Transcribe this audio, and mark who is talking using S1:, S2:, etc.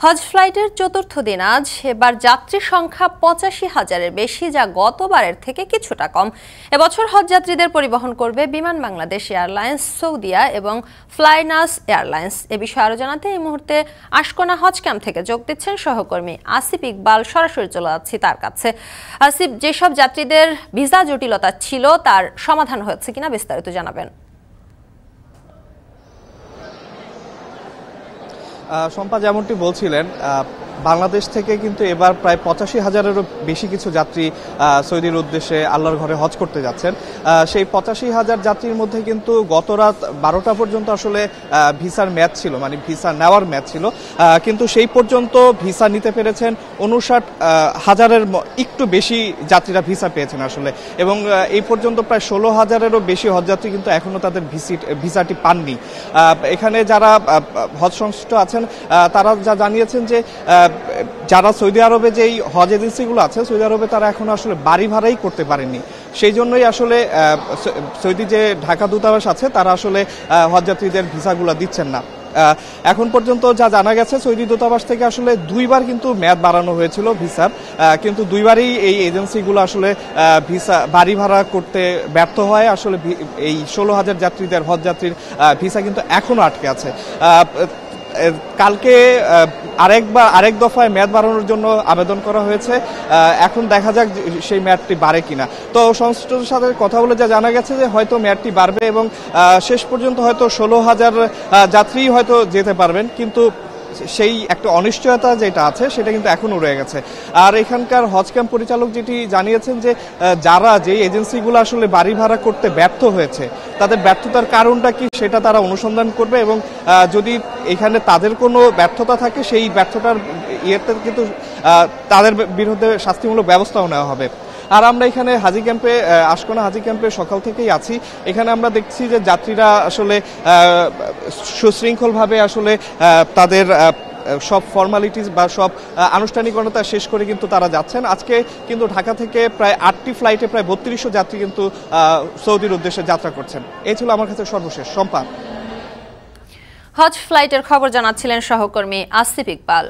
S1: হজ ফ্লাইটের চতুর্থ দিন আজ এবার যাত্রী সংখ্যা ৮৫,০০০-এর বেশি, যা গতবারের থেকে কিছুটা কম। এবছর হজ যাত্রীদের পরিবহন করবে বিমান বাংলাদেশ এয়ারলাইন্স, সৌদিয়া এবং ফ্লাইনাস এয়ারলাইন্স। এ বিষয়ে আরো জানাতে এই মুহূর্তে আশকোনা হজ ক্যাম্প থেকে যোগ দিচ্ছেন সহকর্মী আসিফ ইকবাল। সরাসরি চলে যাচ্ছি তার কাছে। আসিফ, যেসব যাত্রীদের ভিসা জটিলতা ছিল তার সমাধান হয়েছে কিনা বিস্তারিত জানাবেন।
S2: শম্পা, যেমনটি বলছিলেন, বাংলাদেশ থেকে কিন্তু এবার প্রায় ৮৫,০০০-এরও বেশি কিছু যাত্রী সৌদির উদ্দেশ্যে আল্লাহর ঘরে হজ করতে যাচ্ছেন। সেই ৮৫,০০০ যাত্রীর মধ্যে কিন্তু গত রাত ১২টা পর্যন্ত আসলে ভিসার মেয়াদ ছিল, মানে ভিসা নেওয়ার মেয়াদ ছিল, কিন্তু সেই পর্যন্ত ভিসা নিতে পেরেছেন ৫৯,০০০-এর একটু বেশি যাত্রীরা ভিসা পেয়েছেন আসলে। এবং এই পর্যন্ত প্রায় ১৬,০০০-এরও বেশি হজযাত্রী কিন্তু এখনও তাদের ভিসাটি পাননি। এখানে যারা হজ সংশ্লিষ্ট আছেন তারা যা জানিয়েছেন যে যারা সৌদি আরবে যেই হজ এজেন্সিগুলো আছে, সৌদি আরবে তারা এখন আসলে বাড়ি ভাড়াই করতে পারেনি। সেই জন্যই আসলে সৌদি যে ঢাকা দূতাবাস আছে তারা আসলে হজযাত্রীদের ভিসাগুলো দিচ্ছেন না। এখন পর্যন্ত যা জানা গেছে, সৌদি দূতাবাস থেকে আসলে দুইবার কিন্তু মেয়াদ বাড়ানো হয়েছিল ভিসার, কিন্তু দুইবারই এই এজেন্সিগুলো আসলে ভিসা বাড়ি ভাড়া করতে ব্যর্থ হয়। আসলে এই ১৬,০০০ যাত্রীদের হজযাত্রীর ভিসা কিন্তু এখনো আটকে আছে। কালকে আরেক দফায় মেয়াদ বাড়ানোর জন্য আবেদন করা হয়েছে। এখন দেখা যাক সেই মেয়াদটি বাড়ে কিনা। তো সংশ্লিষ্টদের সাথে কথা বলে যা জানা গেছে যে হয়তো মেয়াদটি বাড়বে এবং শেষ পর্যন্ত হয়তো ১৬,০০০ যাত্রী হয়তো যেতে পারবেন, কিন্তু সেই একটা অনিশ্চয়তা যেটা আছে সেটা কিন্তু এখনো রয়ে গেছে। আর এখানকার হজ ক্যাম্প পরিচালক যেটি জানিয়েছেন যে যারা যে এজেন্সিগুলো আসলে বাড়ি ভাড়া করতে ব্যর্থ হয়েছে তাদের ব্যর্থতার কারণটা কি সেটা তারা অনুসন্ধান করবে এবং যদি এখানে তাদের কোনো ব্যর্থতা থাকে সেই ব্যর্থতার ইয়েতে কিন্তু তাদের বিরুদ্ধে শাস্তিমূলক ব্যবস্থাও নেওয়া হবে। আর আমরা এখানে হাজি ক্যাম্পে, আশকোনা হাজি ক্যাম্পে সকাল থেকেই আছি। এখানে আমরা দেখছি যে যাত্রীরা আসলে সুশৃঙ্খলভাবে আসলে তাদের সব ফর্মালিটিস বা সব আনুষ্ঠানিকতা শেষ করে কিন্তু তারা যাচ্ছেন। আজকে কিন্তু ঢাকা থেকে প্রায় ৮টি ফ্লাইটে প্রায় ৩২০০ যাত্রী কিন্তু সৌদির উদ্দেশ্যে যাত্রা করছেন। এই ছিল আমার কাছে সর্বশেষ। শম্পা,
S1: হজ ফ্লাইটের খবর জানাচ্ছিলেন সহকর্মী আসিফ ইকবাল।